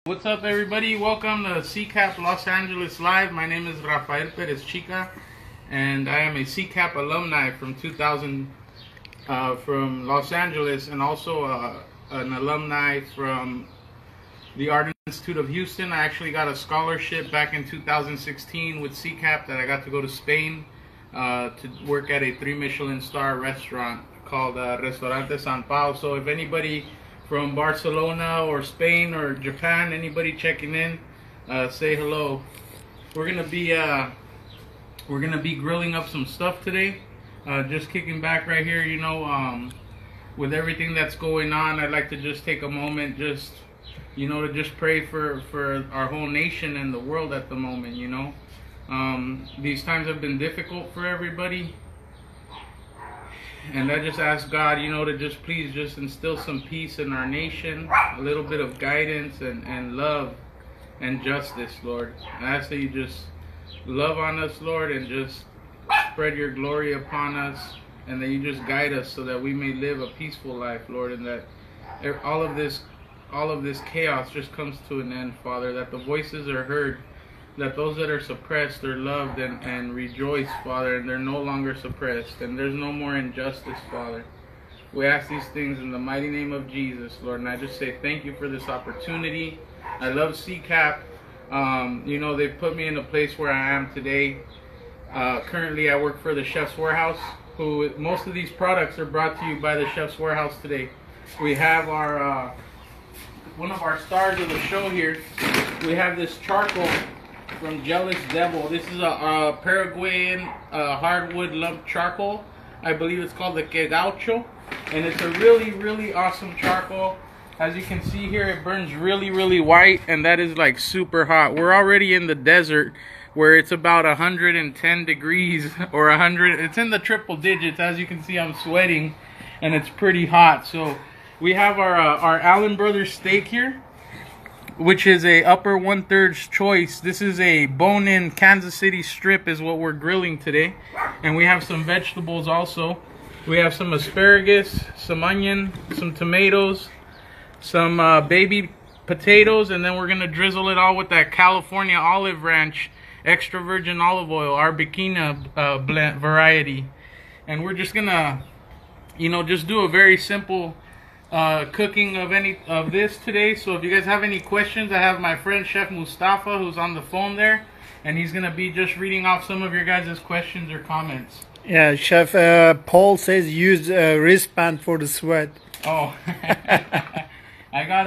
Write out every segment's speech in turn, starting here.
What's up, everybody? Welcome to CCAP Los Angeles Live. My name is Rafael Perezchica, and I am a CCAP alumni from 2000 from Los Angeles, and also an alumni from the Art Institute of Houston. I actually got a scholarship back in 2016 with CCAP that I got to go to Spain to work at a 3 Michelin star restaurant called Restaurante San Pau. So if anybody from Barcelona or Spain or Japan, anybody checking in, say hello. We're gonna be grilling up some stuff today. Just kicking back right here, you know, with everything that's going on. I'd like to just take a moment, to just pray for our whole nation and the world at the moment. You know, these times have been difficult for everybody. And I just ask God, to just please just instill some peace in our nation, a little bit of guidance and love and justice, Lord. I ask that you just love on us, Lord, and just spread your glory upon us, and that you just guide us so that we may live a peaceful life, Lord, and that all of this chaos just comes to an end, Father, that the voices are heard, that those that are suppressed are loved and rejoice, Father, and they're no longer suppressed, and there's no more injustice, Father. We ask these things in the mighty name of Jesus, Lord, and I just say thank you for this opportunity. I love CCAP. They've put me in the place where I am today. Currently, I work for the Chef's Warehouse, who most of these products are brought to you by the Chef's Warehouse today. We have our one of our stars of the show here. We have this charcoal from Jealous Devil. This is a Paraguayan hardwood lump charcoal. I believe it's called the Quegaucho, and it's a really, really awesome charcoal. As you can see here, it burns really, really white, and that is like super hot. We're already in the desert where it's about 110 degrees or 100. It's in the triple digits. As you can see, I'm sweating, and it's pretty hot. So we have our Allen Brothers steak here, which is a upper 1/3 choice. This is a bone-in Kansas City strip is what we're grilling today. And we have some vegetables also. We have some asparagus, some onion, some tomatoes, some baby potatoes, and then we're going to drizzle it all with that California Olive Ranch extra virgin olive oil, Arbequina blend variety. And we're just going to, just do a very simple cooking of this today. So if you guys have any questions, I have my friend Chef Mustafa who's on the phone there, and he's gonna be just reading off some of your guys' questions or comments. Yeah, Chef Paul says use a wristband for the sweat. Oh, I got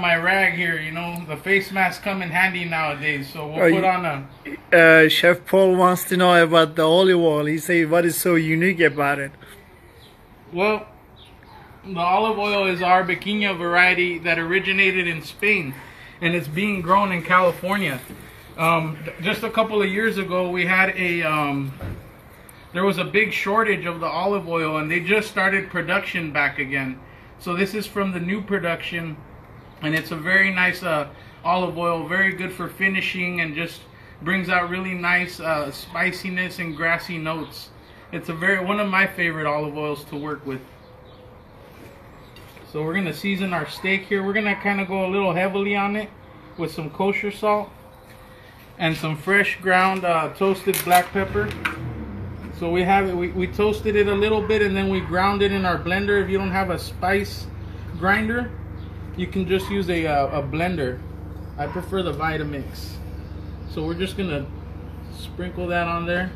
my rag here. The face masks come in handy nowadays, so we'll put on a. Chef Paul wants to know about the olive oil. He says what is so unique about it. Well, the olive oil is Arbequina variety that originated in Spain, and it's being grown in California. Just a couple of years ago, we had there was a big shortage of the olive oil, and they just started production back again. So this is from the new production, and it's a very nice olive oil, very good for finishing, and just brings out really nice spiciness and grassy notes. It's one of my favorite olive oils to work with. So we're going to season our steak here. We're going to kind of go a little heavily on it with some kosher salt and some fresh ground toasted black pepper. So we have it. We toasted it a little bit, and then we ground it in our blender. If you don't have a spice grinder, you can just use a blender. I prefer the Vitamix. So we're just going to sprinkle that on there.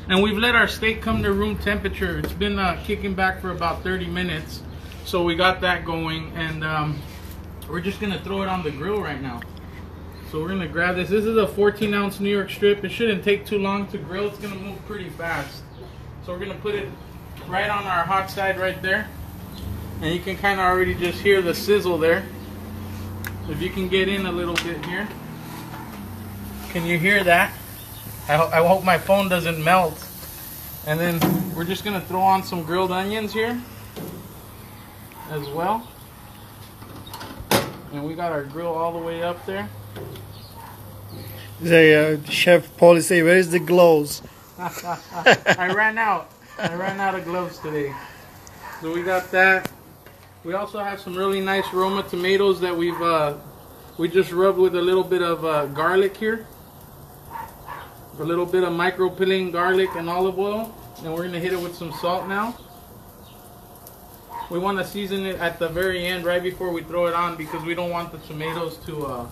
And we've let our steak come to room temperature. It's been kicking back for about 30 minutes. So we got that going, and we're just gonna throw it on the grill right now. So we're gonna grab this. This is a 14-ounce New York strip. It shouldn't take too long to grill. It's gonna move pretty fast. So we're gonna put it right on our hot side right there. And you can kind of already just hear the sizzle there. If you can get in a little bit here. Can you hear that? I hope my phone doesn't melt. And then we're just going to throw on some grilled onions here as well. And we got our grill all the way up there. Chef Paul is saying, where is the gloves? I ran out of gloves today. So we got that. We also have some really nice Roma tomatoes that we just rubbed with a little bit of garlic here. A little bit of micro-peeling garlic and olive oil. And we're going to hit it with some salt now. We want to season it at the very end, right before we throw it on, because we don't want the tomatoes to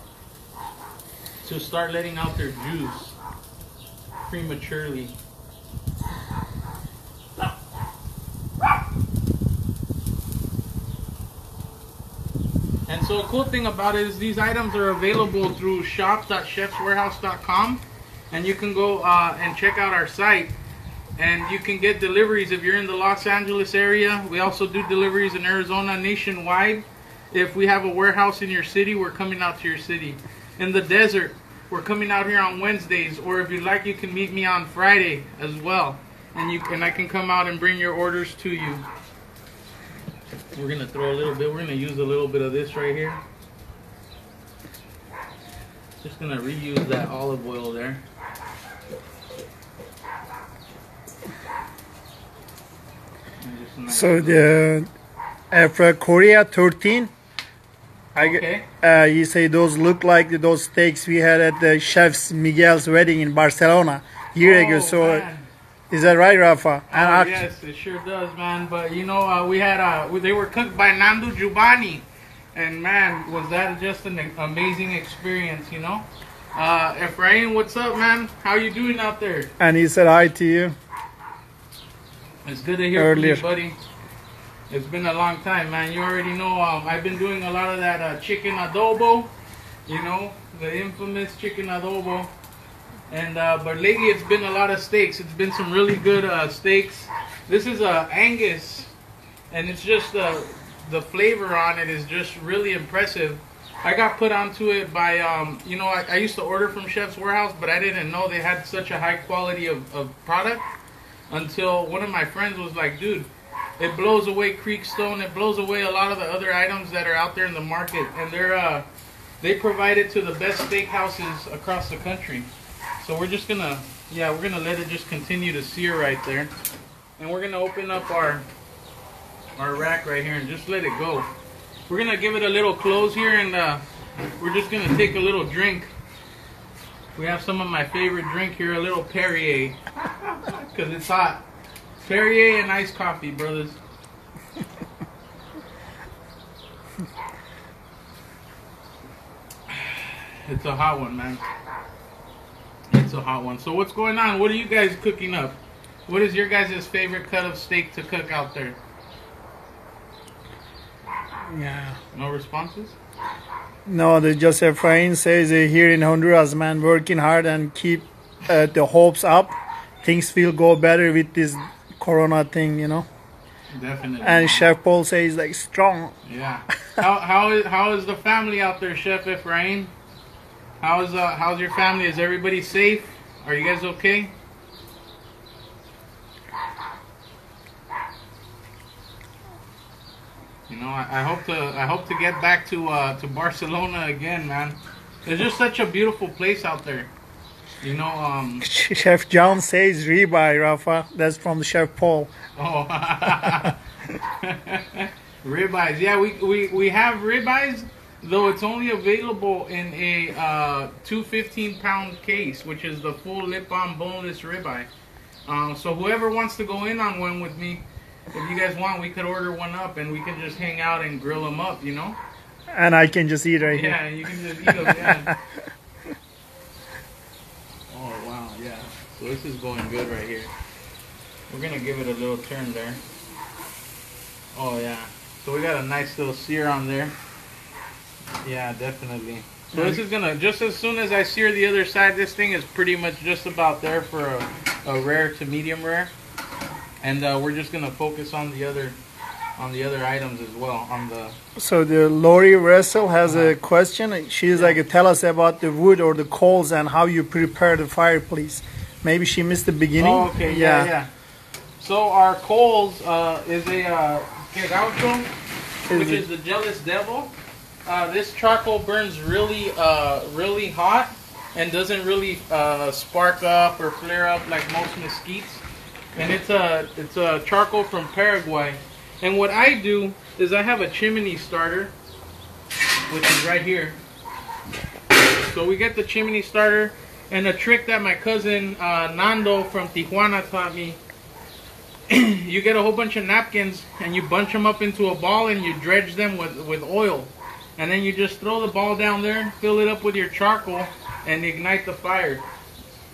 start letting out their juice prematurely. And so a cool thing about it is these items are available through shop.chefswarehouse.com, and you can go and check out our site, and you can get deliveries if you're in the Los Angeles area. We also do deliveries in Arizona nationwide. If we have a warehouse in your city, we're coming out to your city. In the desert, we're coming out here on Wednesdays, or if you'd like, you can meet me on Friday as well, and I can come out and bring your orders to you. We're gonna throw a little bit. We're gonna use a little bit of this right here. Just gonna reuse that olive oil there. So the after Korea 13, Okay. You say those look like those steaks we had at the Chef Miguel's wedding in Barcelona a year ago. So Man. is that right, Rafa? Oh, yes, it sure does, man. But you know, we had they were cooked by Nando Giovanni, and man, was that just an amazing experience, you know? Efrain, what's up, man? How you doing out there? And he said hi to you. It's good to hear from you, buddy. It's been a long time, man. You already know I've been doing a lot of that chicken adobo, you know, the infamous chicken adobo. And but lately it's been a lot of steaks. It's been some really good steaks. This is Angus, and it's just the flavor on it is just really impressive. I got put onto it by you know, I used to order from Chef's Warehouse, but I didn't know they had such a high quality of product until one of my friends was like, dude, it blows away Creekstone. It blows away a lot of the other items that are out there in the market, and they provide it to the best steakhouses across the country. So we're just gonna, we're gonna let it just continue to sear right there, and we're gonna open up our rack right here and just let it go. We're gonna give it a little close here, and we're just gonna take a little drink. We have some of my favorite drink here, a little Perrier, because it's hot. Perrier and iced coffee, brothers. It's a hot one, man. It's a hot one. So what's going on? What are you guys cooking up? What is your guys' favorite cut of steak to cook out there? Yeah. No responses? No, the Joseph Efrain says here in Honduras, man, working hard and keep the hopes up. Things will go better with this Corona thing, you know. Definitely. And Chef Paul says like strong. Yeah. How is the family out there, Chef Efrain? How's your family? Is everybody safe? Are you guys okay? You know, I hope to get back to Barcelona again, man. It's just such a beautiful place out there. You know, Chef John says ribeye, Rafa. That's from Chef Paul. Oh, ribeyes. Yeah, we have ribeyes, though it's only available in a 215-pound case, which is the full lip-on boneless ribeye. So whoever wants to go in on one with me, if you guys want, we could order one up and we can just hang out and grill them up, you know? And I can just eat right here. Yeah, you can just eat them, yeah. Oh, wow, yeah. So this is going good right here. We're going to give it a little turn there. Oh, yeah. So we got a nice little sear on there. Yeah, definitely. So this is going to, just as soon as I sear the other side, this thing is pretty much just about there for a rare to medium rare. And we're just going to focus on the other items as well. So the Lori Russell has a question. She's like, tell us about the wood or the coals and how you prepare the fire, please. Maybe she missed the beginning. Oh, okay, yeah. So our coals is a Gaucho, which is the jealous devil. This charcoal burns really hot and doesn't really spark up or flare up like most mesquites. And it's a charcoal from Paraguay. And what I do is I have a chimney starter, which is right here. So we get the chimney starter, and a trick that my cousin Nando from Tijuana taught me. You get a whole bunch of napkins and you bunch them up into a ball and you dredge them with oil. And then you just throw the ball down there, fill it up with your charcoal, and ignite the fire.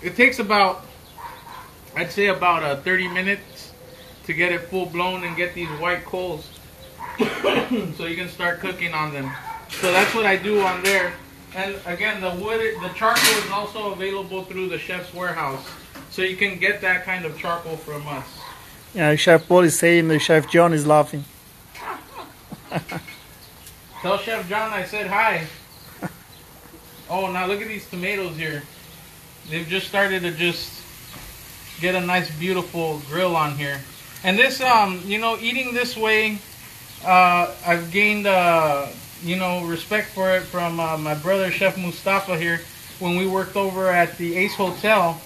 It takes about, I'd say about 30 minutes to get it full blown and get these white coals. So you can start cooking on them. So that's what I do on there. And again, the charcoal is also available through the Chef's Warehouse. So you can get that kind of charcoal from us. Yeah, Chef Paul is saying that Chef John is laughing. Tell Chef John I said hi. Oh, now look at these tomatoes here. They've just started to just get a nice, beautiful grill on here. And this, you know, eating this way, I've gained, you know, respect for it from my brother, Chef Mustafa here, when we worked over at the Ace Hotel.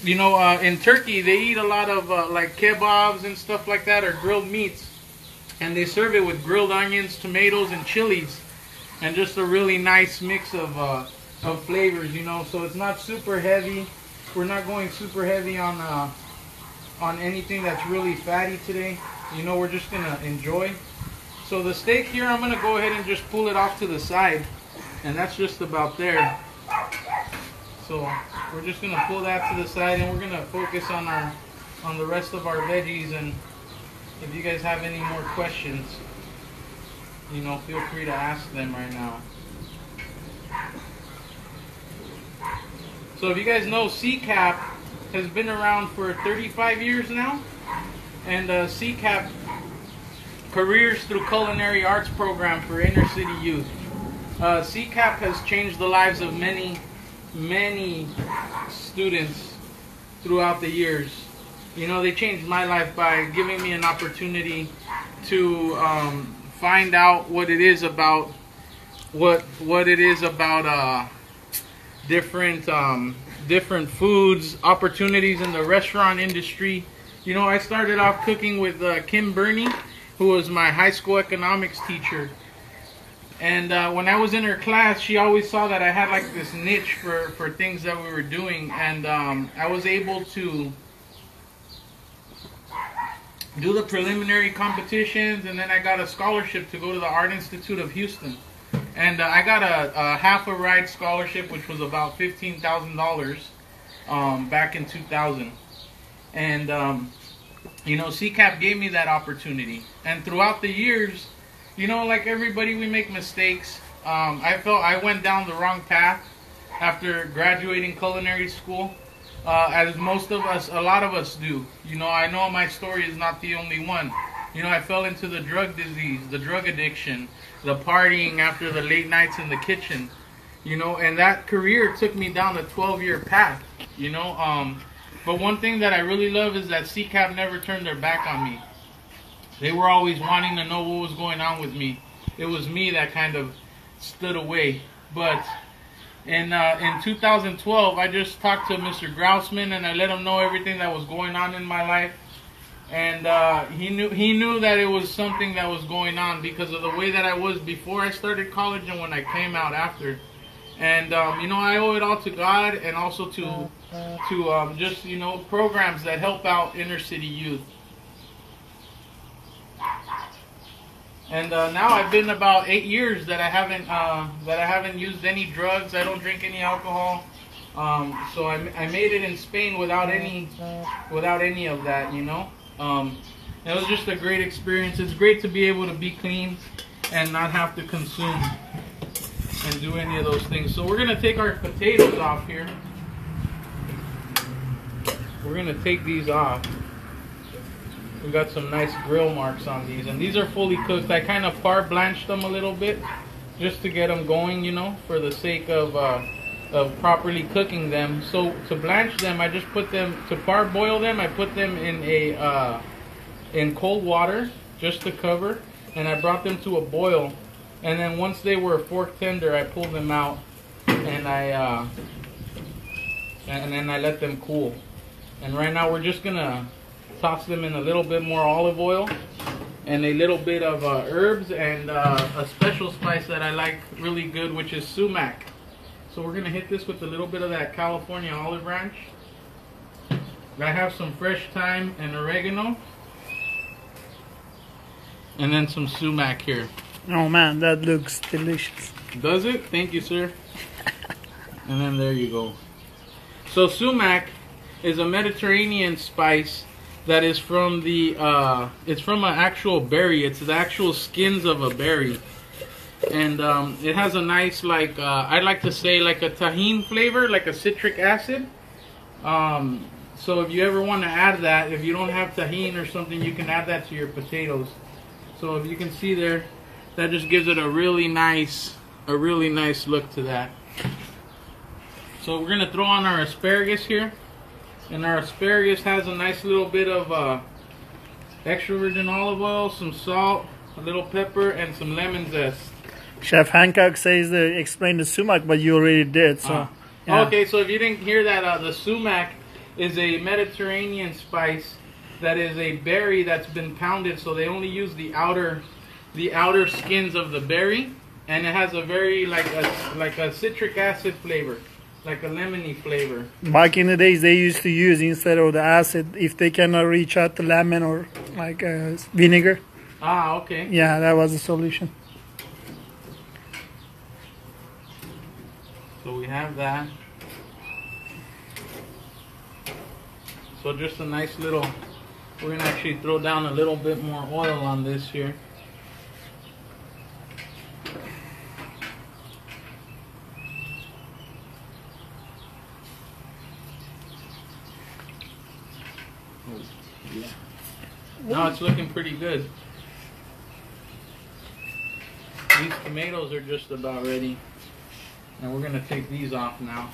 You know, in Turkey, they eat a lot of like kebabs and stuff like that, or grilled meats. And they serve it with grilled onions, tomatoes, and chilies. And just a really nice mix of flavors, you know. So it's not super heavy. We're not going super heavy on anything that's really fatty today. You know, we're just going to enjoy. So the steak here, I'm going to go ahead and just pull it off to the side. And that's just about there. So we're just gonna pull that to the side, and we're gonna focus on the rest of our veggies. And if you guys have any more questions, you know, feel free to ask them right now. So if you guys know, CCAP has been around for 35 years now, and CCAP Careers Through Culinary Arts program for inner city youth. CCAP has changed the lives of many students throughout the years. You know, they changed my life by giving me an opportunity to find out what it is about different foods, opportunities in the restaurant industry. You know, I started off cooking with Kim Burney, who was my high school economics teacher. And when I was in her class, she always saw that I had like this niche for things that we were doing. And I was able to do the preliminary competitions, and then I got a scholarship to go to the Art Institute of Houston. And I got a half a ride scholarship, which was about $15,000 back in 2000. And, you know, CCAP gave me that opportunity. And throughout the years, you know, like everybody, we make mistakes. I felt I went down the wrong path after graduating culinary school, as most of us, a lot of us do. You know, I know my story is not the only one. You know, I fell into the drug disease, the drug addiction, the partying after the late nights in the kitchen. You know, and that career took me down a 12-year path, you know. But one thing that I really love is that CCAP never turned their back on me. They were always wanting to know what was going on with me. It was me that kind of stood away. But in 2012, I just talked to Mr. Grousman, and I let him know everything that was going on in my life. And he knew that it was something that was going on because of the way that I was before I started college and when I came out after. And you know, I owe it all to God, and also to just, you know, programs that help out inner city youth. And now I've been about 8 years that I haven't used any drugs. I don't drink any alcohol. So I made it in Spain without any of that, you know. It was just a great experience. It's great to be able to be clean and not have to consume and do any of those things. So we're gonna take our potatoes off here. We're gonna take these off. We got some nice grill marks on these, and these are fully cooked. I kind of par blanched them a little bit just to get them going, you know, for the sake of properly cooking them. So to blanch them, I just put them, to parboil them, I put them in cold water just to cover, and I brought them to a boil. And then once they were fork tender, I pulled them out, and then I let them cool. And right now we're just gonna toss them in a little bit more olive oil, and a little bit of herbs and a special spice that I like really good, which is sumac. So we're gonna hit this with a little bit of that California olive branch. I have some fresh thyme and oregano, and then some sumac here. Oh man, that looks delicious. Does it? Thank you, sir. And then there you go. So sumac is a Mediterranean spice that is from the it's from an actual berry. It's the actual skins of a berry, and it has a nice, like I like to say, like a tahine flavor, like a citric acid. So if you ever want to add that, if you don't have tahine or something, you can add that to your potatoes. So if you can see there, that just gives it a really nice look to that. So we're gonna throw on our asparagus here, and our asparagus has a nice little bit of extra virgin olive oil, some salt, a little pepper, and some lemon zest. Chef Hancock says to explain the sumac, but you already did. So yeah. Okay, so if you didn't hear that, the sumac is a Mediterranean spice that is a berry that's been pounded. So they only use the outer skins of the berry, and it has a very like a citric acid flavor, like a lemony flavor. Back in the days, they used to use, instead of the acid, if they cannot reach out the lemon or like vinegar. Ah, okay. Yeah, that was the solution. So we have that. So just a nice little, we're gonna actually throw down a little bit more oil on this here. Oh, yeah. Now it's looking pretty good. These tomatoes are just about ready. And we're gonna take these off now.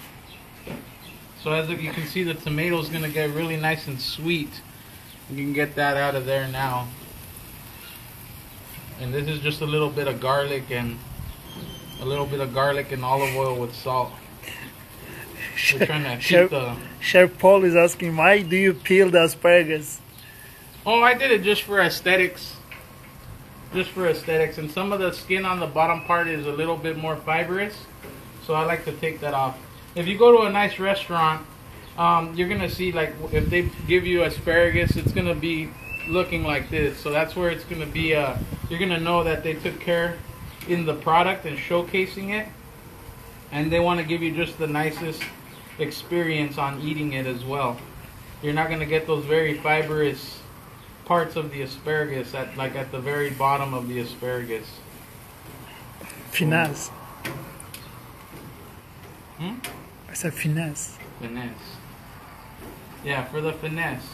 So as you can see, the tomato is gonna get really nice and sweet. You can get that out of there now. And this is just a little bit of garlic and olive oil with salt. We're trying to keep the... Chef Paul is asking, why do you peel the asparagus? Oh, I did it just for aesthetics. Just for aesthetics. And some of the skin on the bottom part is a little bit more fibrous, so I like to take that off. If you go to a nice restaurant, you're gonna see, like, if they give you asparagus, it's gonna be looking like this. So that's where it's gonna be. You're gonna know that they took care in the product and showcasing it, and they want to give you just the nicest experience on eating it as well. You're not gonna get those very fibrous parts of the asparagus at the very bottom of the asparagus. Finesse. Hmm? I said finesse. Finesse. Yeah, for the finesse.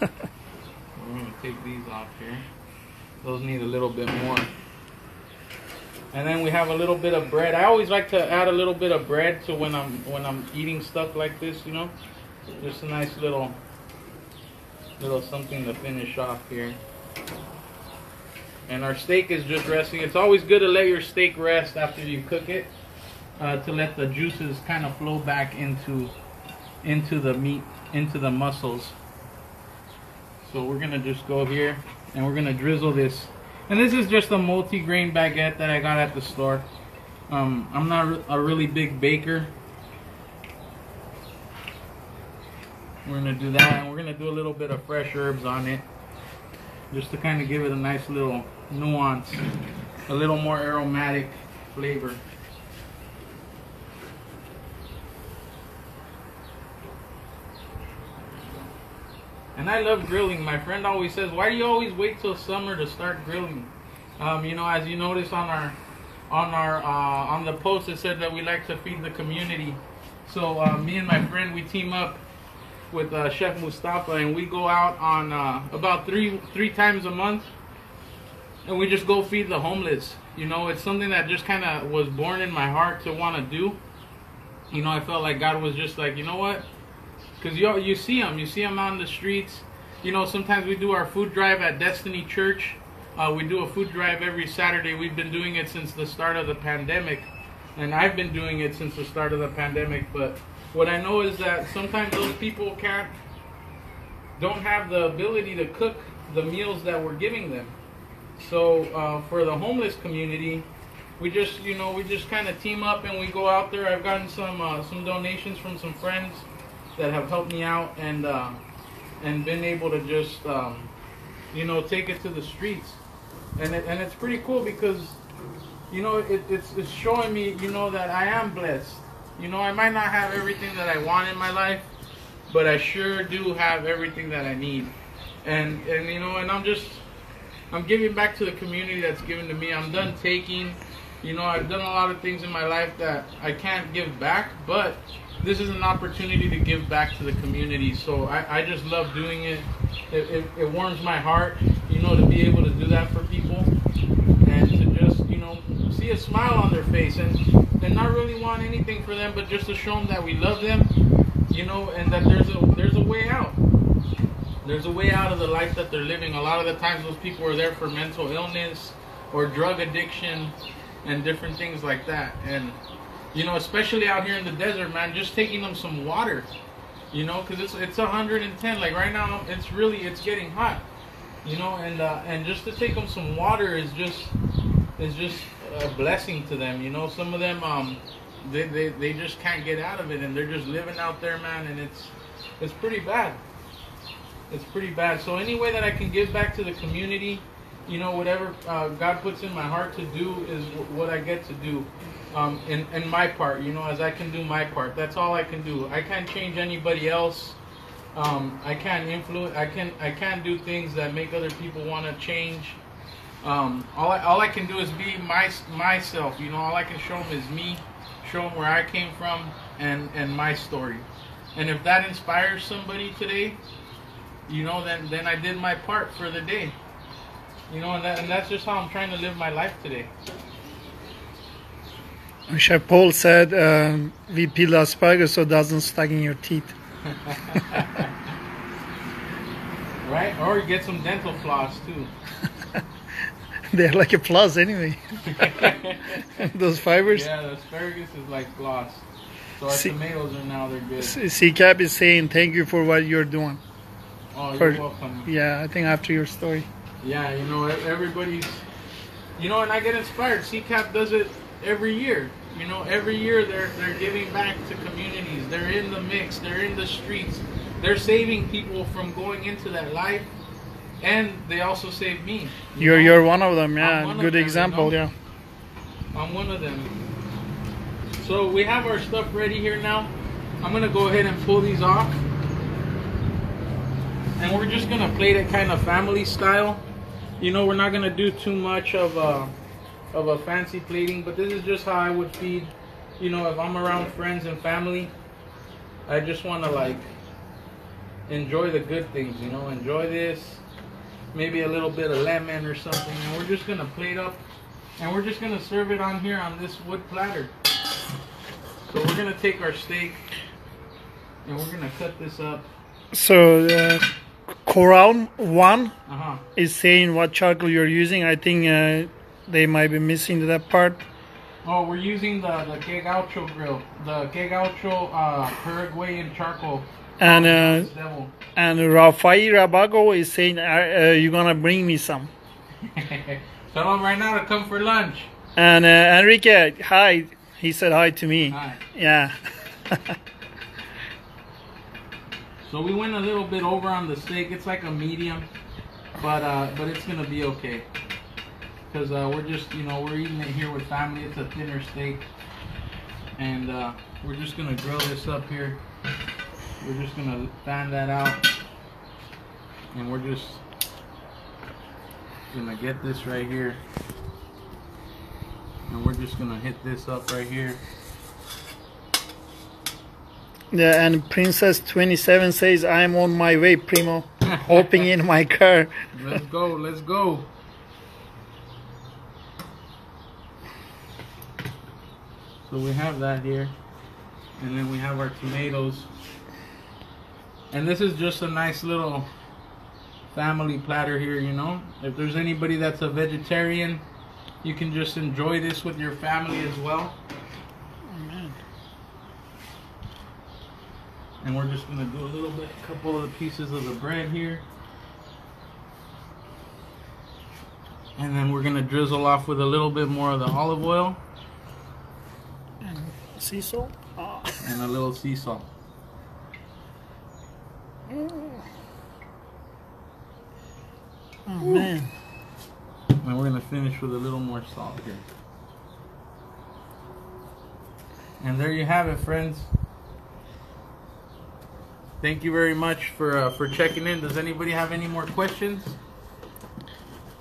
We're gonna take these off here. Those need a little bit more. And then we have a little bit of bread. I always like to add a little bit of bread to when I'm eating stuff like this, you know. Just a nice little something to finish off here. And our steak is just resting. It's always good to let your steak rest after you cook it, to let the juices kind of flow back into the meat, into the muscles. So we're gonna just go here and we're gonna drizzle this. And this is just a multi-grain baguette that I got at the store. I'm not a really big baker. We're gonna do that, and we're gonna do a little bit of fresh herbs on it, just to kind of give it a nice little nuance, a little more aromatic flavor. And I love grilling. My friend always says, "Why do you always wait till summer to start grilling?" You know, as you notice on the post, it said that we like to feed the community. So me and my friend, we team up with Chef Mustafa, and we go out on about three times a month, and we just go feed the homeless. You know, it's something that just kind of was born in my heart to want to do. You know, I felt like God was just like, you know what? Because you see them out in the streets. You know, sometimes we do our food drive at Destiny Church. We do a food drive every Saturday. We've been doing it since the start of the pandemic, and I've been doing it since the start of the pandemic. But what I know is that sometimes those people don't have the ability to cook the meals that we're giving them. So for the homeless community, we just kind of team up and we go out there. I've gotten some donations from some friends that have helped me out and been able to just take it to the streets, and it's pretty cool because it's showing me that I am blessed. I might not have everything that I want in my life, but I sure do have everything that I need, and I'm giving back to the community that's given to me. I'm done taking. I've done a lot of things in my life that I can't give back, but this is an opportunity to give back to the community. So I just love doing it. It warms my heart, to be able to do that for people and to just, see a smile on their face and not really want anything for them, but just to show them that we love them, and that there's a way out. There's a way out of the life that they're living. A lot of the times those people are there for mental illness or drug addiction and different things like that. And especially out here in the desert, man, just taking them some water, because it's 110. Like right now, it's getting hot, and just to take them some water is just a blessing to them. Some of them, they just can't get out of it, and they're just living out there, man, and it's pretty bad. It's pretty bad. So any way that I can give back to the community, whatever God puts in my heart to do is what I get to do. In my part, as I can do my part. That's all I can do. I can't change anybody else. I can't influence. I can't do things that make other people want to change. All I can do is be myself. All I can show them is me. Show them where I came from and my story. And if that inspires somebody today, then I did my part for the day. And that's just how I'm trying to live my life today. Chef Paul said we peel asparagus so it doesn't stuck in your teeth. Right? Or get some dental floss too. They're like a floss anyway. Those fibers. Yeah, the asparagus is like floss. So our tomatoes are now, they're good. CCAP is saying thank you for what you're doing. Oh, you're welcome. Yeah, I think after your story. Yeah, everybody's, and I get inspired. CCAP does it every year. Every year they're giving back to communities. They're in the mix. They're in the streets. They're saving people from going into that life, and they also save me. You're one of them. Yeah, good example. Yeah. I'm one of them. So we have our stuff ready here now. I'm gonna go ahead and pull these off, and we're just gonna plate it kind of family style. We're not gonna do too much of a fancy plating, but this is just how I would feed. If I'm around friends and family, I just want to enjoy the good things. Enjoy this, maybe a little bit of lemon or something, and we're just gonna plate up, and we're just gonna serve it on here on this wood platter. So we're gonna take our steak, and we're gonna cut this up. So. Coral 1 is saying what charcoal you're using. I think they might be missing that part. Oh, we're using the Que Gaucho grill, the Que Gaucho Paraguayan charcoal. And Rafael Rabago is saying, you're gonna bring me some. Tell him right now to come for lunch. And Enrique, hi. He said hi to me. Hi. Yeah. So we went a little bit over on the steak. It's like a medium, but it's gonna be okay. Cause we're just we're eating it here with family. It's a thinner steak, and we're just gonna grill this up here. We're just gonna fan that out, and we're just gonna get this right here, and we're just gonna hit this up right here. Yeah, and Princess 27 says, I'm on my way, Primo. Hopping in my car. Let's go, let's go. So we have that here. And then we have our tomatoes. And this is just a nice little family platter here, If there's anybody that's a vegetarian, you can just enjoy this with your family as well. And we're just gonna do a couple of the pieces of the bread here. And then we're gonna drizzle off with a little bit more of the olive oil And sea salt. and a little sea salt. Oh man. And we're gonna finish with a little more salt here. And there you have it, friends. Thank you very much for checking in. Does anybody have any more questions?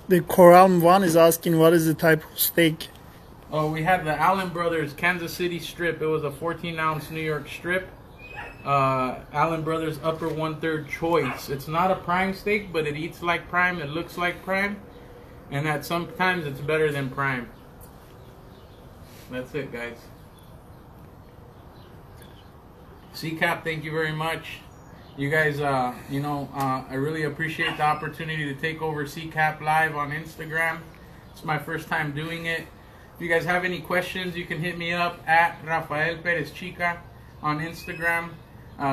The Coral one is asking what is the type of steak. Oh, we had the Allen Brothers Kansas City strip. It was a 14-ounce New York strip. Allen Brothers upper 1/3 choice. It's not a prime steak, but it eats like prime. It looks like prime. And that sometimes it's better than prime. That's it, guys. CCAP, thank you very much. You guys, I really appreciate the opportunity to take over CCAP Live on Instagram. It's my first time doing it. If you guys have any questions, you can hit me up at Rafael Perezchica on Instagram.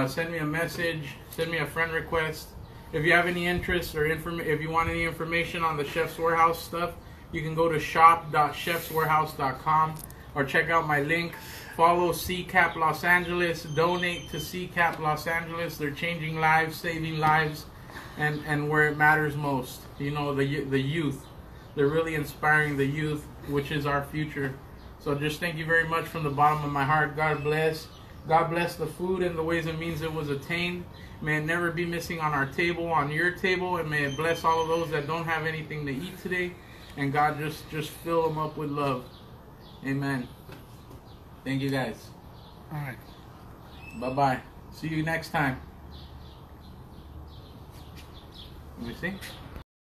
Send me a message, send me a friend request. If you have any interest or if you want any information on the Chef's Warehouse stuff, you can go to shop.chefswarehouse.com or check out my link. Follow CCAP Los Angeles. Donate to CCAP Los Angeles. They're changing lives, saving lives, and where it matters most. You know, the youth. They're really inspiring the youth, which is our future. So just thank you very much from the bottom of my heart. God bless. God bless the food and the ways and means it was attained. May it never be missing on our table, on your table, and may it bless all of those that don't have anything to eat today. And God just fill them up with love. Amen. Thank you, guys. All right. Bye-bye. See you next time. Let me see.